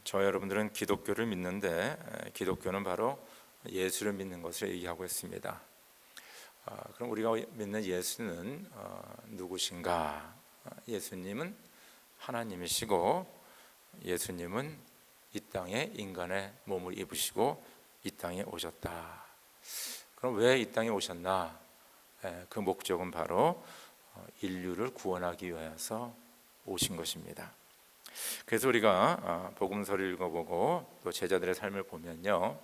저와 여러분들은 기독교를 믿는데 기독교는 바로 예수를 믿는 것을 얘기하고 있습니다. 그럼 우리가 믿는 예수는 누구신가? 예수님은 하나님이시고 예수님은 이 땅에 인간의 몸을 입으시고 이 땅에 오셨다. 그럼 왜 이 땅에 오셨나? 그 목적은 바로 인류를 구원하기 위해서 오신 것입니다. 그래서 우리가 복음서를 읽어보고 또 제자들의 삶을 보면요,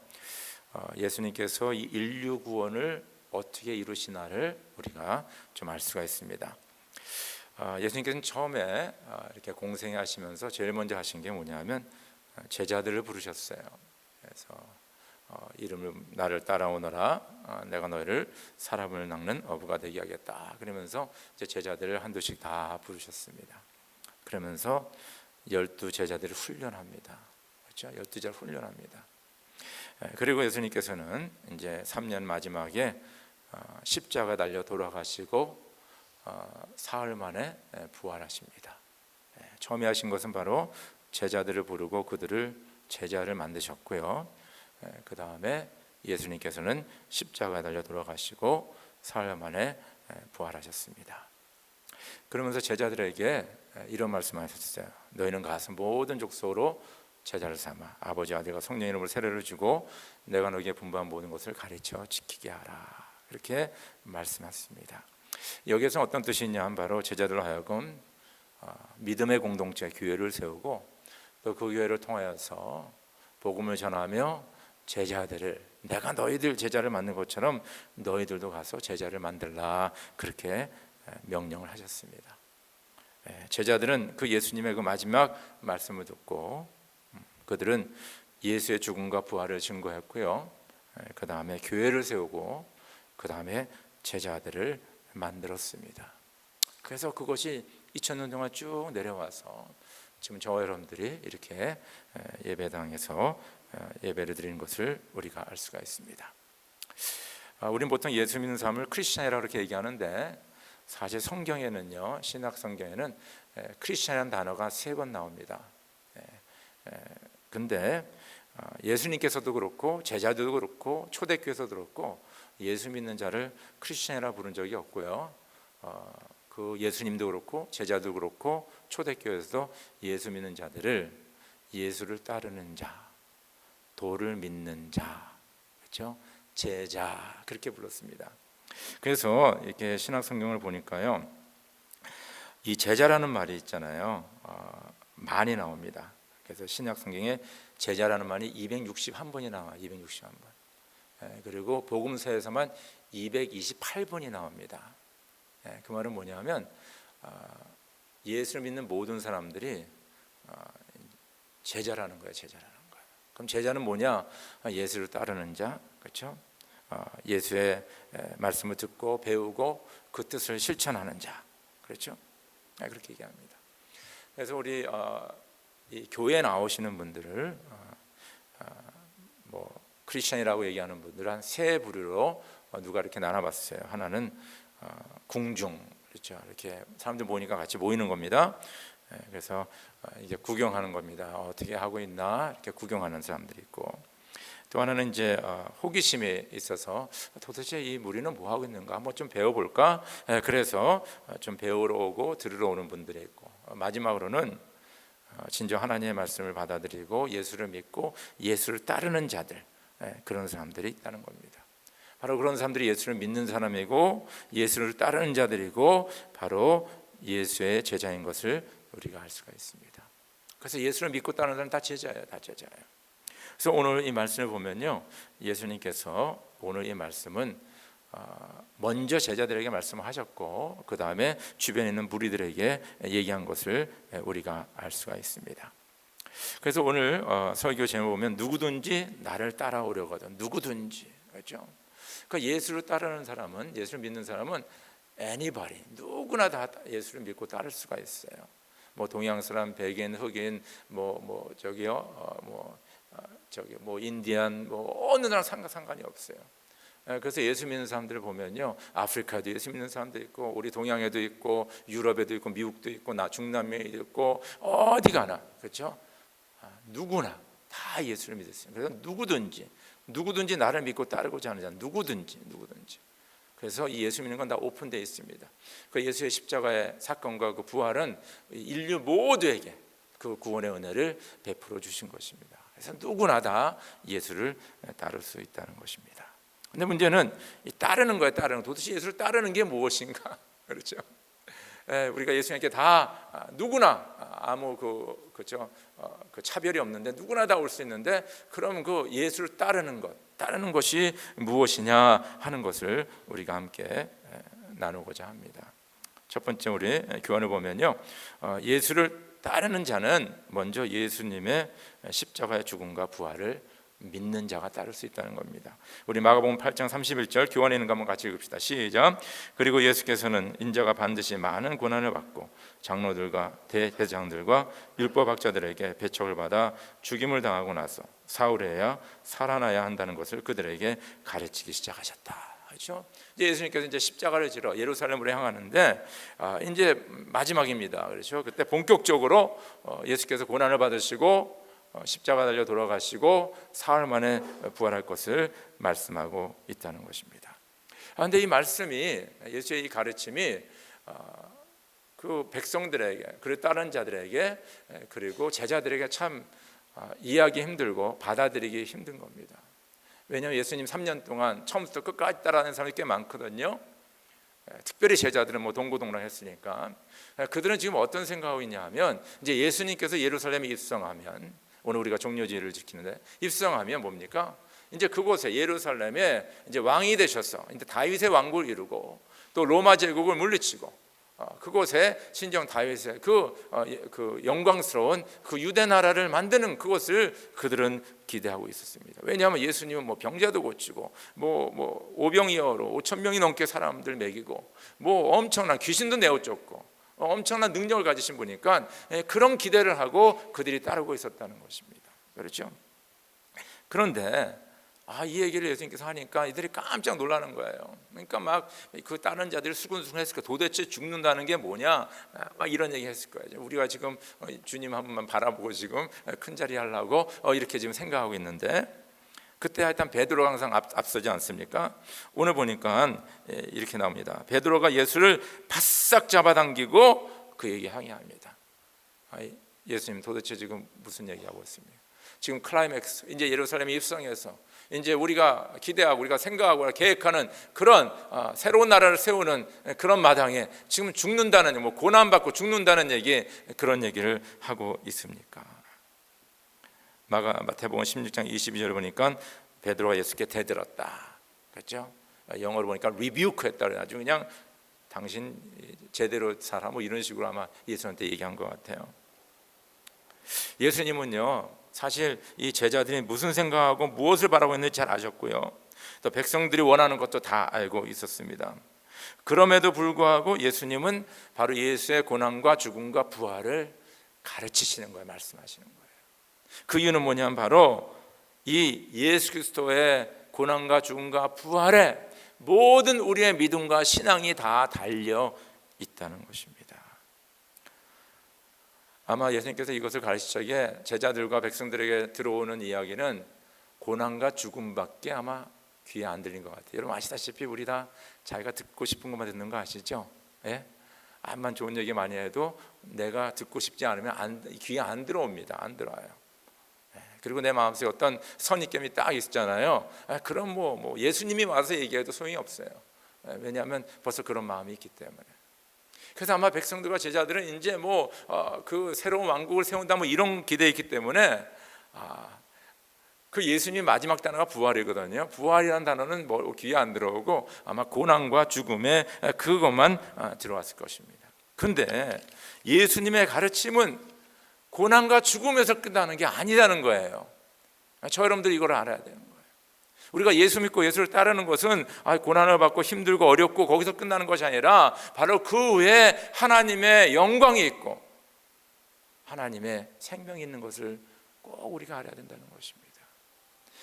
예수님께서 이 인류 구원을 어떻게 이루시나를 우리가 좀 알 수가 있습니다. 예수님께서는 처음에 이렇게 공생하시면서 제일 먼저 하신 게 뭐냐면 제자들을 부르셨어요. 그래서 이름을 나를 따라오너라, 내가 너희를 사람을 낚는 어부가 되게 하겠다. 그러면서 이제 제자들을 한두씩 다 부르셨습니다. 그러면서 12 제자들을 훈련합니다. 그렇죠? 12제자를 훈련합니다. 그리고 예수님께서는 이제 3년 마지막에 십자가 달려 돌아가시고 사흘 만에 부활하십니다. 처음에 하신 것은 바로 제자들을 부르고 그들을 제자를 만드셨고요. 그 다음에 예수님께서는 십자가 달려 돌아가시고 사흘 만에 부활하셨습니다. 그러면서 제자들에게 이런 말씀을 하셨어요. 너희는 가서 모든 족속으로 제자를 삼아 아버지 아들과 성령 이름으로 세례를 주고 내가 너희에게 분부한 모든 것을 가르쳐 지키게 하라. 이렇게 말씀하셨습니다. 여기에서 어떤 뜻이 있냐 하면 바로 제자들로 하여금 믿음의 공동체 교회를 세우고 또 그 교회를 통하여서 복음을 전하며 제자들을 내가 너희들 제자를 만든 것처럼 너희들도 가서 제자를 만들라. 그렇게 명령을 하셨습니다. 제자들은 그 예수님의 그 마지막 말씀을 듣고 그들은 예수의 죽음과 부활을 증거했고요. 그 다음에 교회를 세우고 그 다음에 제자들을 만들었습니다. 그래서 그것이 2000년 동안 쭉 내려와서 지금 저와 여러분들이 이렇게 예배당에서 예배를 드리는 것을 우리가 알 수가 있습니다. 우리는 보통 예수 믿는 사람을 크리스찬이라고 이렇게 얘기하는데 사실 성경에는요, 신약 성경에는 크리스찬이라는 단어가 3번 나옵니다. 근데 예수님께서도 그렇고 제자들도 그렇고 초대교회에서도 그렇고 예수 믿는 자를 크리스찬이라 부른 적이 없고요. 그 예수님도 그렇고 제자도 그렇고 초대교회에서도 예수 믿는 자들을 예수를 따르는 자, 도를 믿는 자, 그렇죠? 제자 그렇게 불렀습니다. 그래서 이렇게 신약 성경을 보니까요, 이 제자라는 말이 있잖아요. 많이 나옵니다. 그래서 신약 성경에 제자라는 말이 261번이 나와요. 261번. 그리고 복음서에서만 228번이 나옵니다. 그 말은 뭐냐면 예수를 믿는 모든 사람들이 제자라는 거예요. 제자라는 거예요. 그럼 제자는 뭐냐? 예수를 따르는 자, 그렇죠? 예수의 말씀을 듣고 배우고 그 뜻을 실천하는 자, 그렇죠? 그렇게 얘기합니다. 그래서 우리 이 교회에 나오시는 분들을 뭐 크리스천이라고 얘기하는 분들 한 3부류로 누가 이렇게 나눠봤어요. 하나는 궁중, 그렇죠? 이렇게 사람들 모이니까 같이 모이는 겁니다. 그래서 이제 구경하는 겁니다. 어떻게 하고 있나 이렇게 구경하는 사람들이 있고, 또 하나는 이제 호기심에 있어서 도대체 이 무리는 뭐 하고 있는가 한번 좀 배워볼까. 그래서 좀 배우러 오고 들으러 오는 분들이 있고, 마지막으로는 진정 하나님의 말씀을 받아들이고 예수를 믿고 예수를 따르는 자들, 그런 사람들이 있다는 겁니다. 바로 그런 사람들이 예수를 믿는 사람이고 예수를 따르는 자들이고 바로 예수의 제자인 것을 우리가 알 수가 있습니다. 그래서 예수를 믿고 따르는 사람은 다 제자예요. 다 제자예요. 그래서 오늘 이 말씀을 보면요, 예수님께서 오늘 이 말씀은 먼저 제자들에게 말씀을 하셨고 그 다음에 주변에 있는 무리들에게 얘기한 것을 우리가 알 수가 있습니다. 그래서 오늘 설교 제목 보면 누구든지 나를 따라오려거든. 누구든지, 그렇죠? 그러니까 예수를 따르는 사람은, 예수를 믿는 사람은 anybody, 누구나 다 예수를 믿고 따를 수가 있어요. 뭐 동양 사람, 백인, 흑인, 뭐 인디안, 뭐 어느 나라 상관이 없어요. 그래서 예수 믿는 사람들을 보면요, 아프리카도 예수 믿는 사람도 있고 우리 동양에도 있고 유럽에도 있고 미국도 있고 중남미에도 있고 어디 가나, 그렇죠? 누구나 다 예수를 믿었어요. 그래서 누구든지 나를 믿고 따르고자 하는 자, 누구든지. 그래서 이 예수 믿는 건 다 오픈되어 있습니다. 그 예수의 십자가의 사건과 그 부활은 인류 모두에게 그 구원의 은혜를 베풀어 주신 것입니다. 그래서 누구나 다 예수를 따를 수 있다는 것입니다. 근데 문제는 이 따르는 거예요. 도대체 예수를 따르는 게 무엇인가? 그렇죠? 우리가 예수님께 다 누구나 아무 그렇죠? 그 차별이 없는데 누구나 다 올 수 있는데, 그럼 그 예수를 따르는 것이 무엇이냐 하는 것을 우리가 함께 나누고자 합니다. 첫 번째 우리 교훈을 보면요, 예수를 따르는 자는 먼저 예수님의 십자가의 죽음과 부활을 믿는 자가 따를 수 있다는 겁니다. 우리 마가복음 8장 31절 교환에 있는 거 한번 같이 읽읍시다. 시작. 그리고 예수께서는 인자가 반드시 많은 고난을 받고 장로들과 대제사장들과 율법학자들에게 배척을 받아 죽임을 당하고 나서 사흘에야 살아나야 한다는 것을 그들에게 가르치기 시작하셨다. 그렇죠? 이제 예수님께서 이제 십자가를 지러 예루살렘으로 향하는데 이제 마지막입니다. 그렇죠? 그때 본격적으로 예수께서 고난을 받으시고 십자가 달려 돌아가시고 사흘 만에 부활할 것을 말씀하고 있다는 것입니다. 그런데 이 말씀이, 예수의 이 가르침이 그 백성들에게, 그리고 다른 자들에게, 그리고 제자들에게 참 이해하기 힘들고 받아들이기 힘든 겁니다. 왜냐하면 예수님 3년 동안 처음부터 끝까지 따라하는 사람이 꽤 많거든요. 특별히 제자들은 뭐 동고동락했으니까. 그들은 지금 어떤 생각하고 있냐 하면, 이제 예수님께서 예루살렘에 입성하면, 오늘 우리가 종려주의를 지키는데 입성하면 뭡니까? 이제 그곳에 예루살렘에 이제 왕이 되셔서 이제 다윗의 왕국을 이루고 또 로마 제국을 물리치고 그곳에 신정 다윗의 그 영광스러운 그 유대 나라를 만드는 그것을 그들은 기대하고 있었습니다. 왜냐하면 예수님은 뭐 병자도 고치고 뭐 오병이어로 5,000명이 넘게 사람들 먹이고 뭐 엄청난 귀신도 내어쫓고 엄청난 능력을 가지신 분이니까 그런 기대를 하고 그들이 따르고 있었다는 것입니다. 그렇죠? 그런데 이 얘기를 예수님께서 하니까 이들이 깜짝 놀라는 거예요. 그러니까 막 그 다른 자들이 수근수근했을 거예요. 도대체 죽는다는 게 뭐냐? 막 이런 얘기 했을 거예요. 우리가 지금 주님 한 번만 바라보고 지금 큰 자리 하려고 이렇게 지금 생각하고 있는데, 그때 하여튼 베드로가 항상 앞서지 않습니까? 오늘 보니까 이렇게 나옵니다. 베드로가 예수를 바싹 잡아당기고 그에게 항의합니다. 예수님 도대체 지금 무슨 얘기하고 있습니까? 지금 클라이맥스, 이제 예루살렘에 입성해서 이제 우리가 기대하고 우리가 생각하고 계획하는 그런 새로운 나라를 세우는 그런 마당에 지금 죽는다는, 뭐 고난받고 죽는다는 얘기, 그런 얘기를 하고 있습니까? 마태복음 16장 22절을 보니까 베드로가 예수께 대들었다. 그렇죠? 영어로 보니까 rebuke했다. 아주 그냥 당신 제대로 살아, 뭐 이런 식으로 아마 예수한테 얘기한 것 같아요. 예수님은요, 사실 이 제자들이 무슨 생각하고 무엇을 바라고 있는지 잘 아셨고요, 또 백성들이 원하는 것도 다 알고 있었습니다. 그럼에도 불구하고 예수님은 바로 예수의 고난과 죽음과 부활을 가르치시는 거예요. 말씀하시는 거예요. 그 이유는 뭐냐면 바로 이 예수 그리스도의 고난과 죽음과 부활에 모든 우리의 믿음과 신앙이 다 달려 있다는 것입니다. 아마 예수님께서 이것을 가르칠 적에 제자들과 백성들에게 들어오는 이야기는 고난과 죽음밖에 아마 귀에 안 들린 것 같아요. 여러분 아시다시피 우리 다 자기가 듣고 싶은 것만 듣는 거 아시죠? 예? 암만 좋은 얘기 많이 해도 내가 듣고 싶지 않으면 귀에 안 들어옵니다. 안 들어와요. 그리고 내 마음속에 어떤 선입견이 딱 있잖아요. 그럼 뭐 예수님이 와서 얘기해도 소용이 없어요. 왜냐하면 벌써 그런 마음이 있기 때문에. 그래서 아마 백성들과 제자들은 이제 그 새로운 왕국을 세운다 뭐 이런 기대에 있기 때문에 그 예수님 마지막 단어가 부활이거든요. 부활이라는 단어는 뭐 귀에 안 들어오고 아마 고난과 죽음에 그것만 들어왔을 것입니다. 근데 예수님의 가르침은 고난과 죽음에서 끝나는 게 아니라는 거예요. 저 여러분들 이걸 알아야 되는 거예요. 우리가 예수 믿고 예수를 따르는 것은 고난을 받고 힘들고 어렵고 거기서 끝나는 것이 아니라 바로 그 후에 하나님의 영광이 있고 하나님의 생명이 있는 것을 꼭 우리가 알아야 된다는 것입니다.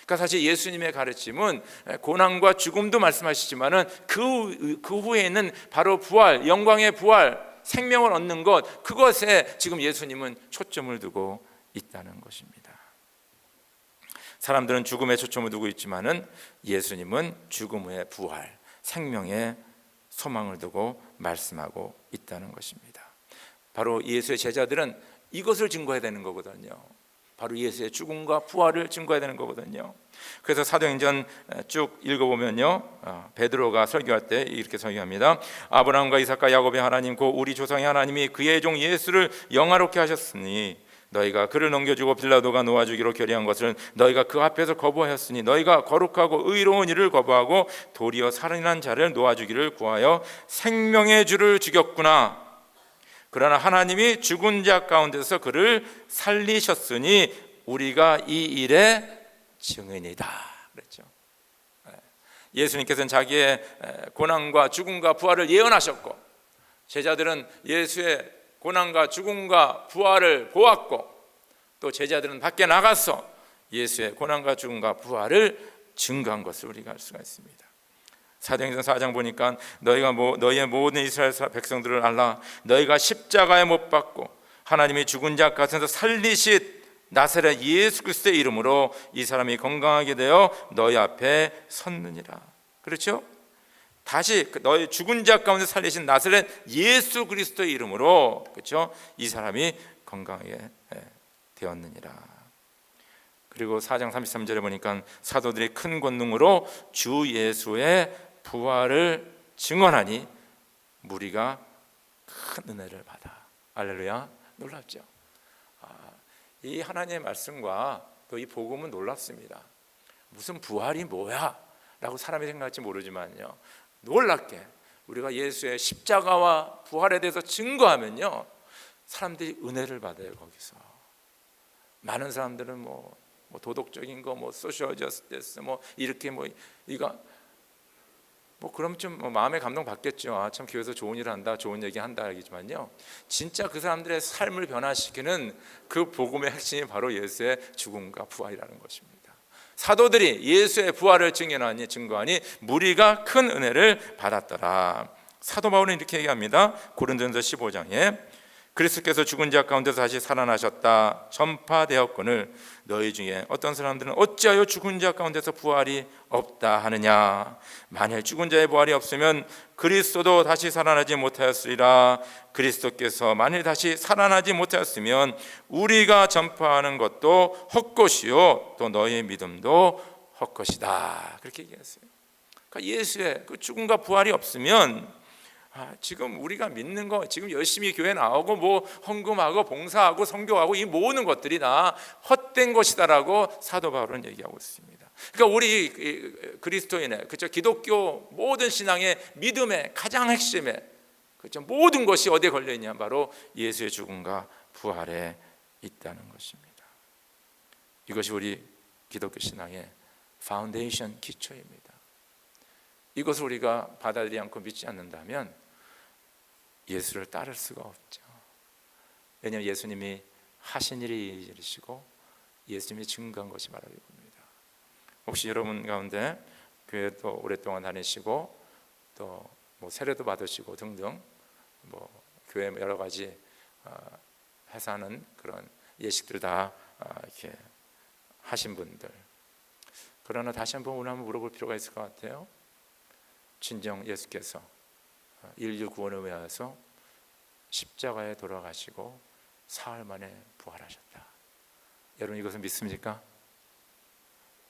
그러니까 사실 예수님의 가르침은 고난과 죽음도 말씀하시지만은 그 후에는 바로 부활, 영광의 부활, 생명을 얻는 것, 그것에 지금 예수님은 초점을 두고 있다는 것입니다. 사람들은 죽음에 초점을 두고 있지만은 예수님은 죽음 후의 부활, 생명의 소망을 두고 말씀하고 있다는 것입니다. 바로 예수의 제자들은 이것을 증거해야 되는 거거든요. 바로 예수의 죽음과 부활을 증거해야 되는 거거든요. 그래서 사도행전 쭉 읽어보면요, 베드로가 설교할 때 이렇게 설교합니다. 아브라함과 이삭과 야곱의 하나님 곧 우리 조상의 하나님이 그의 종 예수를 영화롭게 하셨으니 너희가 그를 넘겨주고 빌라도가 놓아주기로 결의한 것을 너희가 그 앞에서 거부하였으니 너희가 거룩하고 의로운 일을 거부하고 도리어 살인한 자를 놓아주기를 구하여 생명의 주를 죽였구나. 그러나 하나님이 죽은 자 가운데서 그를 살리셨으니 우리가 이 일의 증인이다 그랬죠. 예수님께서는 자기의 고난과 죽음과 부활을 예언하셨고 제자들은 예수의 고난과 죽음과 부활을 보았고 또 제자들은 밖에 나가서 예수의 고난과 죽음과 부활을 증거한 것을 우리가 알 수가 있습니다. 사도행전 4장 보니까 너희의 모든 이스라엘 백성들을 알라. 너희가 십자가에 못 박고 하나님이 죽은 자 가운데서 살리신 나사렛 예수 그리스도의 이름으로 이 사람이 건강하게 되어 너희 앞에 섰느니라. 그렇죠? 다시 너희 죽은 자 가운데 살리신 나사렛 예수 그리스도의 이름으로, 그렇죠? 이 사람이 건강하게 되었느니라. 그리고 4장 33절에 보니까 사도들이 큰 권능으로 주 예수의 부활을 증언하니 무리가 큰 은혜를 받아. 할렐루야. 놀랍죠. 이 하나님의 말씀과 또 이 복음은 놀랍습니다. 무슨 부활이 뭐야? 라고 사람이 생각할지 모르지만요, 놀랍게 우리가 예수의 십자가와 부활에 대해서 증거하면요, 사람들이 은혜를 받아요. 거기서 많은 사람들은 뭐 도덕적인 거, 소셜 저스티스, 이렇게 이거 그럼 좀 마음에 감동 받겠죠. 참 교회에서 좋은 일을 한다, 좋은 얘기 한다 얘기지만요, 진짜 그 사람들의 삶을 변화시키는 그 복음의 핵심이 바로 예수의 죽음과 부활이라는 것입니다. 사도들이 예수의 부활을 증거하니 무리가 큰 은혜를 받았더라. 사도 바울은 이렇게 얘기합니다. 고린도전서 15장에 그리스도께서 죽은 자 가운데서 다시 살아나셨다 전파되었거늘 너희 중에 어떤 사람들은 어찌하여 죽은 자 가운데서 부활이 없다 하느냐. 만일 죽은 자의 부활이 없으면 그리스도도 다시 살아나지 못하였으리라. 그리스도께서 만일 다시 살아나지 못하였으면 우리가 전파하는 것도 헛것이요 또 너희의 믿음도 헛것이다. 그렇게 얘기했어요. 그러니까 예수의 그 죽음과 부활이 없으면 지금 우리가 믿는 거, 지금 열심히 교회 나오고 헌금하고 봉사하고 선교하고 이 모든 것들이 다 헛된 것이다라고 사도 바울은 얘기하고 있습니다. 그러니까 우리 그리스도인의, 그렇죠, 기독교 모든 신앙의 믿음의 가장 핵심에, 그렇죠, 모든 것이 어디에 걸려 있냐? 바로 예수의 죽음과 부활에 있다는 것입니다. 이것이 우리 기독교 신앙의 파운데이션, 기초입니다. 이것을 우리가 받아들이지 않고 믿지 않는다면 예수를 따를 수가 없죠. 왜냐하면 예수님이 하신 일이 이르시고 예수님이 증거한 것이 바로 이겁니다. 혹시 여러분 가운데 교회도 오랫동안 다니시고 또 세례도 받으시고 등등 교회 여러 가지 해서 하는 그런 예식들 다 이렇게 하신 분들, 그러나 다시 한번 오늘 한번 물어볼 필요가 있을 것 같아요. 진정 예수께서 인류 구원을 위하여서 십자가에 돌아가시고 사흘 만에 부활하셨다. 여러분 이것을 믿습니까?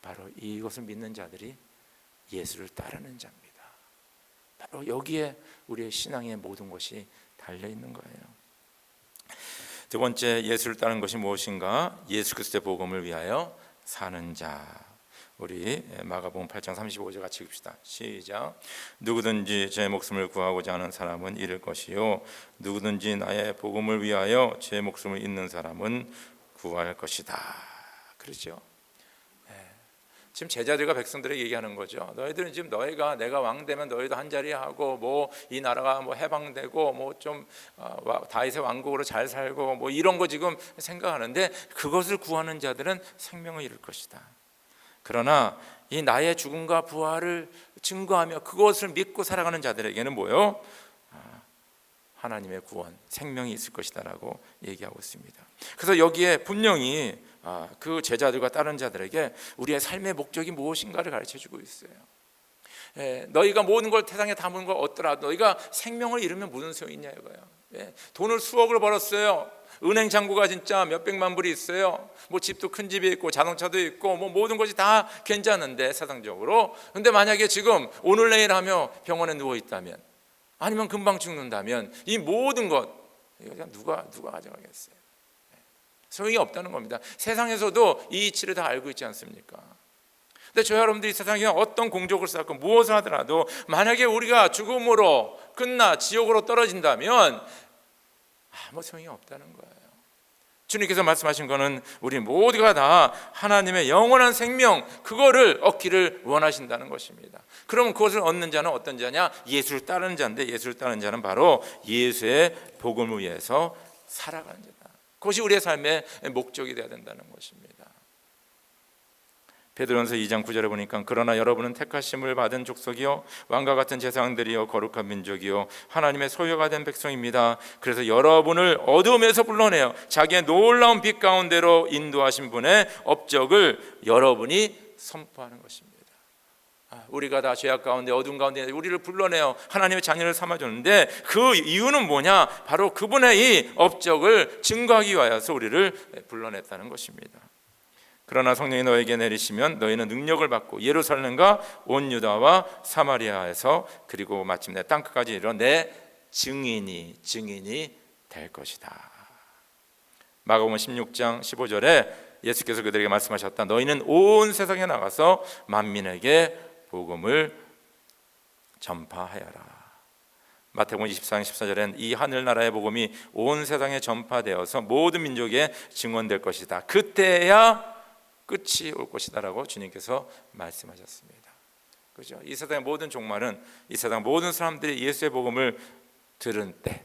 바로 이것을 믿는 자들이 예수를 따르는 자입니다. 바로 여기에 우리의 신앙의 모든 것이 달려 있는 거예요. 두 번째, 예수를 따르는 것이 무엇인가? 예수 그리스도의 복음을 위하여 사는 자. 우리 마가복음 8장 35절 같이 읽읍시다. 시작. 누구든지 제 목숨을 구하고자 하는 사람은 잃을 것이요 누구든지 나의 복음을 위하여 제 목숨을 잃는 사람은 구할 것이다. 그렇죠? 지금 제자들과 백성들에게 얘기하는 거죠. 너희들은 지금 내가 왕 되면 너희도 한 자리 하고 이 나라가 해방되고 좀 다윗의 왕국으로 잘 살고 이런 거 지금 생각하는데 그것을 구하는 자들은 생명을 잃을 것이다. 그러나 이 나의 죽음과 부활을 증거하며 그것을 믿고 살아가는 자들에게는 뭐요? 하나님의 구원, 생명이 있을 것이다라고 얘기하고 있습니다. 그래서 여기에 분명히 그 제자들과 다른 자들에게 우리의 삶의 목적이 무엇인가를 가르쳐주고 있어요. 너희가 모든 걸 세상에 담은 걸 얻더라도 너희가 생명을 잃으면 무슨 소용이 있냐 이거예요. 돈을 수억을 벌었어요. 은행 잔고가 진짜 몇백만 불이 있어요. 뭐 집도 큰 집이 있고 자동차도 있고 뭐 모든 것이 다 괜찮은데 세상적으로. 근데 만약에 지금 오늘 내일 하며 병원에 누워 있다면, 아니면 금방 죽는다면 이 모든 것 이거 누가 가져가겠어요? 소용이 없다는 겁니다. 세상에서도 이 이치를 다 알고 있지 않습니까? 근데 저 여러분들이 세상에 어떤 공적을 쌓고 무엇을 하더라도 만약에 우리가 죽음으로 끝나 지옥으로 떨어진다면 아무 소용이 없다는 거예요. 주님께서 말씀하신 거는 우리 모두가 다 하나님의 영원한 생명, 그거를 얻기를 원하신다는 것입니다. 그럼 그것을 얻는 자는 어떤 자냐? 예수를 따르는 자인데, 예수를 따르는 자는 바로 예수의 복음을 위해서 살아가는 자다. 그것이 우리의 삶의 목적이 되어야 된다는 것입니다. 베드로전서 2장 9절에 보니까 그러나 여러분은 택하심을 받은 족속이요 왕과 같은 제사장들이요 거룩한 민족이요 하나님의 소유가 된 백성입니다. 그래서 여러분을 어둠에서 불러내어 자기의 놀라운 빛 가운데로 인도하신 분의 업적을 여러분이 선포하는 것입니다. 우리가 다 죄악 가운데 어둠 가운데 우리를 불러내어 하나님의 자녀를 삼아줬는데 그 이유는 뭐냐? 바로 그분의 이 업적을 증거하기 위하여서 우리를 불러냈다는 것입니다. 그러나 성령이 너에게 내리시면 너희는 능력을 받고 예루살렘과 온 유다와 사마리아에서 그리고 마침내 땅끝까지 이르러 내 증인이 될 것이다. 마가복음 16장 15절에 예수께서 그들에게 말씀하셨다. 너희는 온 세상에 나가서 만민에게 복음을 전파하여라. 마태복음 24장 14절엔 이 하늘나라의 복음이 온 세상에 전파되어서 모든 민족에 증언될 것이다. 그때야 끝이 올 것이다라고 주님께서 말씀하셨습니다. 그죠? 이 세상의 모든 종말은 이 세상 모든 사람들이 예수의 복음을 들은 때,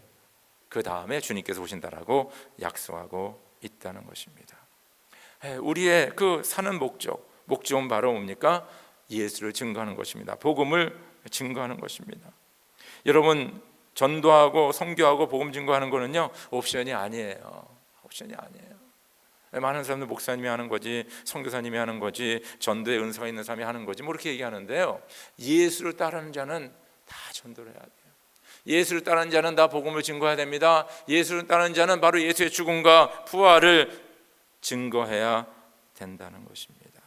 그 다음에 주님께서 오신다라고 약속하고 있다는 것입니다. 우리의 그 사는 목적은 바로 뭡니까? 예수를 증거하는 것입니다. 복음을 증거하는 것입니다. 여러분, 전도하고 선교하고 복음 증거하는 거는요 옵션이 아니에요. 많은 사람들 목사님이 하는 거지, 선교사님이 하는 거지, 전도에 은사가 있는 사람이 하는 거지, 뭐 이렇게 얘기하는데요. 예수를 따르는 자는 다 전도를 해야 돼요. 예수를 따르는 자는 다 복음을 증거해야 됩니다. 예수를 따르는 자는 바로 예수의 죽음과 부활을 증거해야 된다는 것입니다.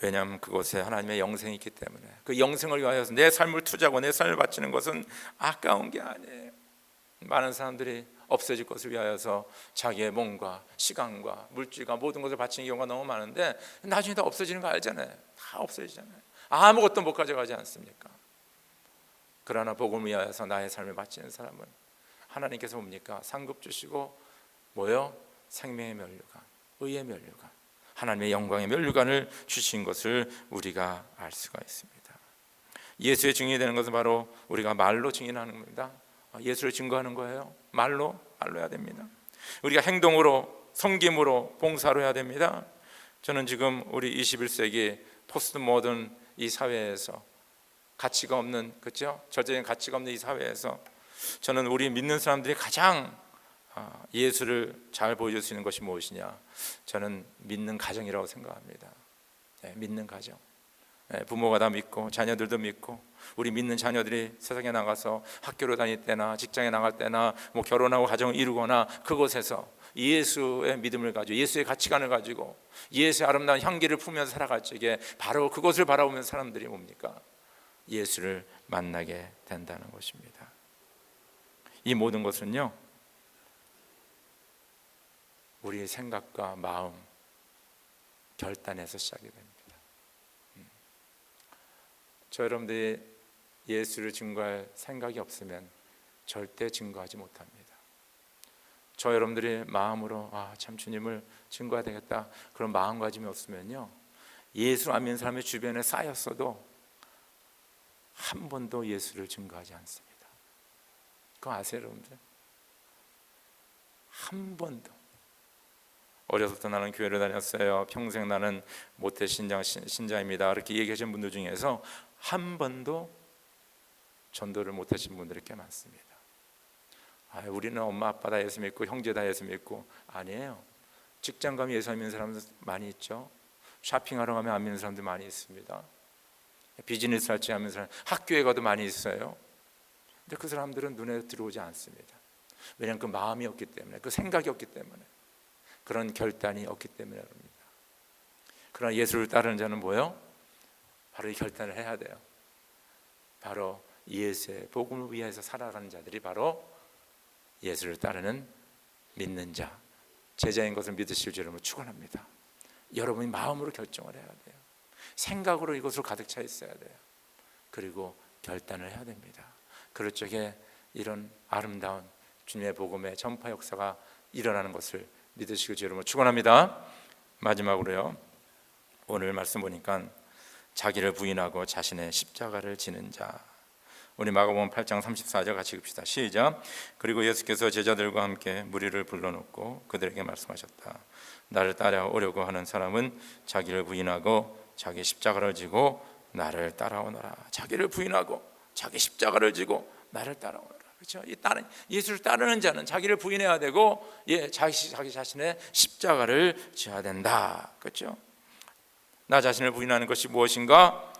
왜냐하면 그곳에 하나님의 영생이 있기 때문에 그 영생을 위하여서 내 삶을 투자하고 내 삶을 바치는 것은 아까운 게 아니에요. 많은 사람들이 없어질 것을 위하여서 자기의 몸과 시간과 물질과 모든 것을 바치는 경우가 너무 많은데 나중에 다 없어지는 거 알잖아요. 다 없어지잖아요. 아무것도 못 가져가지 않습니까? 그러나 복음을 위하여서 나의 삶을 바치는 사람은 하나님께서 뭡니까? 상급 주시고 뭐요? 생명의 면류관, 의의 면류관, 하나님의 영광의 면류관을 주신 것을 우리가 알 수가 있습니다. 예수의 증인이 되는 것은 바로 우리가 말로 증인하는 겁니다. 예수를 증거하는 거예요. 말로 해야 됩니다. 우리가 행동으로, 섬김으로, 봉사로 해야 됩니다. 저는 지금 우리 21세기 포스트 모던 이 사회에서 가치가 없는, 그렇죠? 절대적인 가치가 없는 이 사회에서 저는 우리 믿는 사람들이 가장 예수를 잘 보여줄 수 있는 것이 무엇이냐? 저는 믿는 가정이라고 생각합니다. 믿는 가정. 부모가 다 믿고 자녀들도 믿고 우리 믿는 자녀들이 세상에 나가서 학교로 다닐 때나 직장에 나갈 때나 뭐 결혼하고 가정을 이루거나 그곳에서 예수의 믿음을 가지고 예수의 가치관을 가지고 예수의 아름다운 향기를 품으면서 살아갈 적에 바로 그것을 바라보면 사람들이 뭡니까? 예수를 만나게 된다는 것입니다. 이 모든 것은요 우리의 생각과 마음 결단에서 시작이 됩니다. 저 여러분들이 예수를 증거할 생각이 없으면 절대 증거하지 못합니다. 저 여러분들이 마음으로 참 주님을 증거해야 되겠다 그런 마음가짐이 없으면요 예수 안 믿는 사람의 주변에 쌓였어도 한 번도 예수를 증거하지 않습니다. 그거 아세요 여러분들? 한 번도. 어려서부터 나는 교회를 다녔어요. 평생 나는 모태 신자입니다. 이렇게 얘기하신 분들 중에서 한 번도 전도를 못하신 분들이 꽤 많습니다. 우리는 엄마 아빠 다 예수 믿고 형제 다 예수 믿고. 아니에요. 직장 가면 예수 안 믿는 사람들 많이 있죠. 쇼핑하러 가면 안 믿는 사람들 많이 있습니다. 비즈니스 할 때 안 믿는 사람, 학교에 가도 많이 있어요. 근데 그 사람들은 눈에 들어오지 않습니다. 왜냐하면 그 마음이 없기 때문에, 그 생각이 없기 때문에, 그런 결단이 없기 때문에 그럽니다. 그러나 예수를 따르는 자는 뭐예요? 바로 이 결단을 해야 돼요. 바로 예수의 복음을 위해서 살아가는 자들이 바로 예수를 따르는 믿는 자, 제자인 것을 믿으실 줄 여러분 축원합니다. 여러분이 마음으로 결정을 해야 돼요. 생각으로 이것으로 가득 차 있어야 돼요. 그리고 결단을 해야 됩니다. 그럴 적에 이런 아름다운 주님의 복음의 전파 역사가 일어나는 것을 믿으시길 줄 여러분 축원합니다. 마지막으로요, 오늘 말씀 보니까 자기를 부인하고 자신의 십자가를 지는 자, 우리 마가복음 8장 34절 같이 읽읍시다. 시작. 그리고 예수께서 제자들과 함께 무리를 불러놓고 그들에게 말씀하셨다. 나를 따라오려고 하는 사람은 자기를 부인하고 자기 십자가를 지고 나를 따라오너라. 자기를 부인하고 자기 십자가를 지고 나를 따라오너라. 그렇죠? 예수를 따르는 자는 자기를 부인해야 되고, 자기 자신의 십자가를 져야 된다. 그렇죠? 나 자신을 부인하는 것이 무엇인가?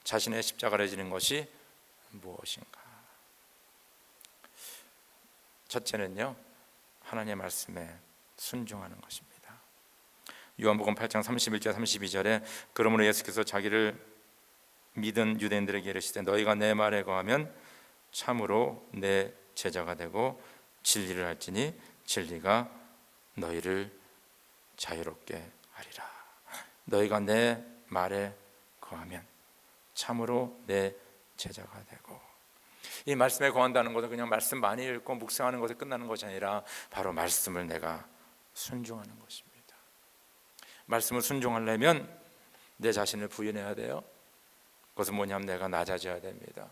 자신의 십자가를 지는 것이 무엇인가? 첫째는요, 하나님의 말씀에 순종하는 것입니다. 요한복음 8장 31절 32절에 그러므로 예수께서 자기를 믿은 유대인들에게 이르시되 너희가 내 말에 거하면 참으로 내 제자가 되고 진리를 할지니 진리가 너희를 자유롭게 하리라. 너희가 내 말에 거하면 참으로 내 제자가 되고. 이 말씀에 거한다는 것은 그냥 말씀 많이 읽고 묵상하는 것에 끝나는 것이 아니라 바로 말씀을 내가 순종하는 것입니다. 말씀을 순종하려면 내 자신을 부인해야 돼요. 그것은 뭐냐면 내가 낮아져야 됩니다.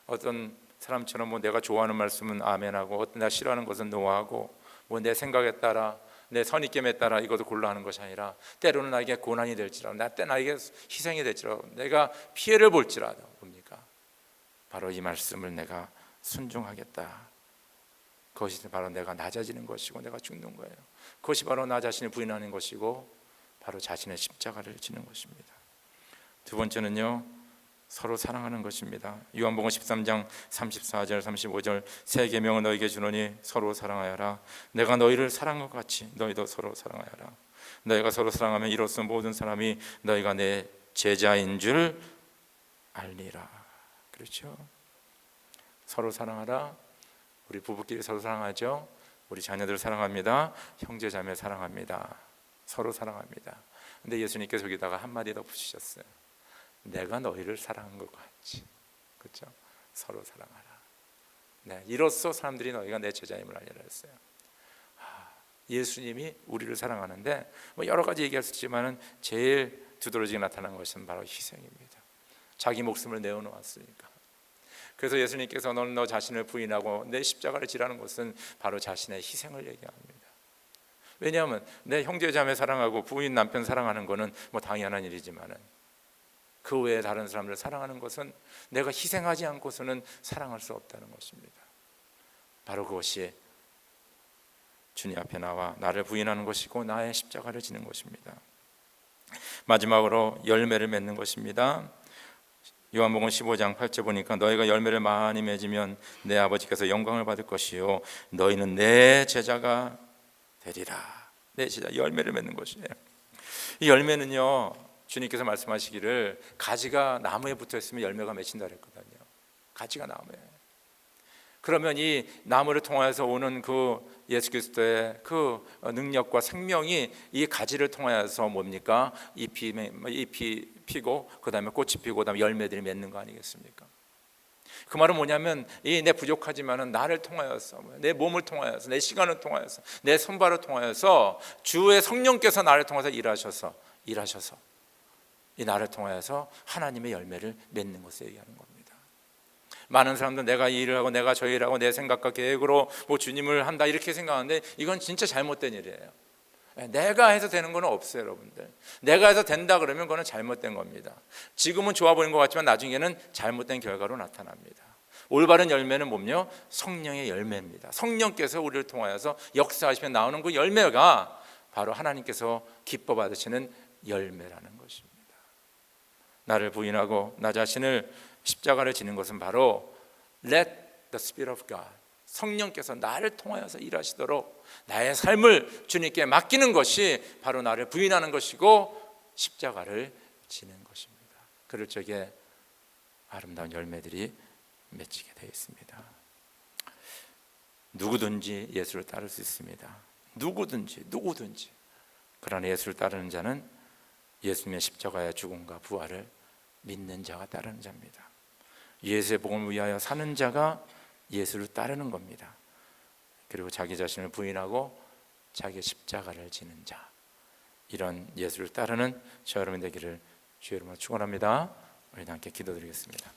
어떤 사람처럼 내가 좋아하는 말씀은 아멘하고 어떤 내가 싫어하는 것은 노하고 내 생각에 따라 내 선입견에 따라 이것을 골라 하는 것이 아니라 때로는 나에게 고난이 될지라도 나에게 희생이 될지라도 내가 피해를 볼지라도 뭡니까? 바로 이 말씀을 내가 순종하겠다. 그것이 바로 내가 낮아지는 것이고 내가 죽는 거예요. 그것이 바로 나 자신을 부인하는 것이고 바로 자신의 십자가를 지는 것입니다. 두 번째는요, 서로 사랑하는 것입니다. 요한복음 13장 34절 35절 새 계명을 너희에게 주노니 서로 사랑하여라. 내가 너희를 사랑한 것 같이 너희도 서로 사랑하여라. 너희가 서로 사랑하면 이로써 모든 사람이 너희가 내 제자인 줄 알리라. 그렇죠? 서로 사랑하라. 우리 부부끼리 서로 사랑하죠. 우리 자녀들 사랑합니다. 형제 자매 사랑합니다. 서로 사랑합니다. 근데 예수님께서 여기다가 한마디 더 붙이셨어요. 내가 너희를 사랑한 것 같이. 그렇죠? 서로 사랑하라. 네, 이로써 사람들이 너희가 내 제자임을 알리라 했어요. 예수님이 우리를 사랑하는데 여러 가지 얘기할 수 있지만은 제일 두드러지게 나타난 것은 바로 희생입니다. 자기 목숨을 내어놓았으니까. 그래서 예수님께서 너는 너 자신을 부인하고 내 십자가를 지라는 것은 바로 자신의 희생을 얘기합니다. 왜냐하면 내 형제 자매 사랑하고 부인 남편 사랑하는 것은 당연한 일이지만은 그 외에 다른 사람들을 사랑하는 것은 내가 희생하지 않고서는 사랑할 수 없다는 것입니다. 바로 그것이 주님 앞에 나와 나를 부인하는 것이고 나의 십자가를 지는 것입니다. 마지막으로 열매를 맺는 것입니다. 요한복음 15장 8절 보니까 너희가 열매를 많이 맺으면 내 아버지께서 영광을 받을 것이요 너희는 내 제자가 되리라. 내 제자, 열매를 맺는 것이에요. 이 열매는요, 주님께서 말씀하시기를 가지가 나무에 붙어 있으면 열매가 맺힌다 그랬거든요. 가지가 나무에. 그러면 이 나무를 통하여서 오는 그 예수 그리스도의 그 능력과 생명이 이 가지를 통하여서 뭡니까? 잎이 피고 그다음에 꽃이 피고 그다음에 열매들이 맺는 거 아니겠습니까? 그 말은 뭐냐면 내 부족하지만은 나를 통하여서 내 몸을 통하여서 내 시간을 통하여서 내 손발을 통하여서 주의 성령께서 나를 통해서 일하셔서 이 나를 통하여서 하나님의 열매를 맺는 것을 얘기하는 겁니다. 많은 사람들은 내가 이 일을 하고 내가 저 일을 하고 내 생각과 계획으로 주님을 한다 이렇게 생각하는데 이건 진짜 잘못된 일이에요. 내가 해서 되는 건 없어요, 여러분들. 내가 해서 된다 그러면 그거는 잘못된 겁니다. 지금은 좋아 보이는 것 같지만 나중에는 잘못된 결과로 나타납니다. 올바른 열매는 뭐냐? 성령의 열매입니다. 성령께서 우리를 통하여서 역사하시면 나오는 그 열매가 바로 하나님께서 기뻐 받으시는 열매라는 것입니다. 나를 부인하고 나 자신을 십자가를 지는 것은 바로 Let the Spirit of God, 성령께서 나를 통하여서 일하시도록 나의 삶을 주님께 맡기는 것이 바로 나를 부인하는 것이고 십자가를 지는 것입니다. 그럴 적에 아름다운 열매들이 맺히게 되어 있습니다. 누구든지 예수를 따를 수 있습니다. 누구든지. 그러나 예수를 따르는 자는 예수님의 십자가의 죽음과 부활을 믿는 자가 따르는 자입니다. 예수의 복음을 위하여 사는 자가 예수를 따르는 겁니다. 그리고 자기 자신을 부인하고 자기 십자가를 지는 자, 이런 예수를 따르는 저 여러분 되기를 주의 이름으로 축원합니다. 우리 함께 기도드리겠습니다.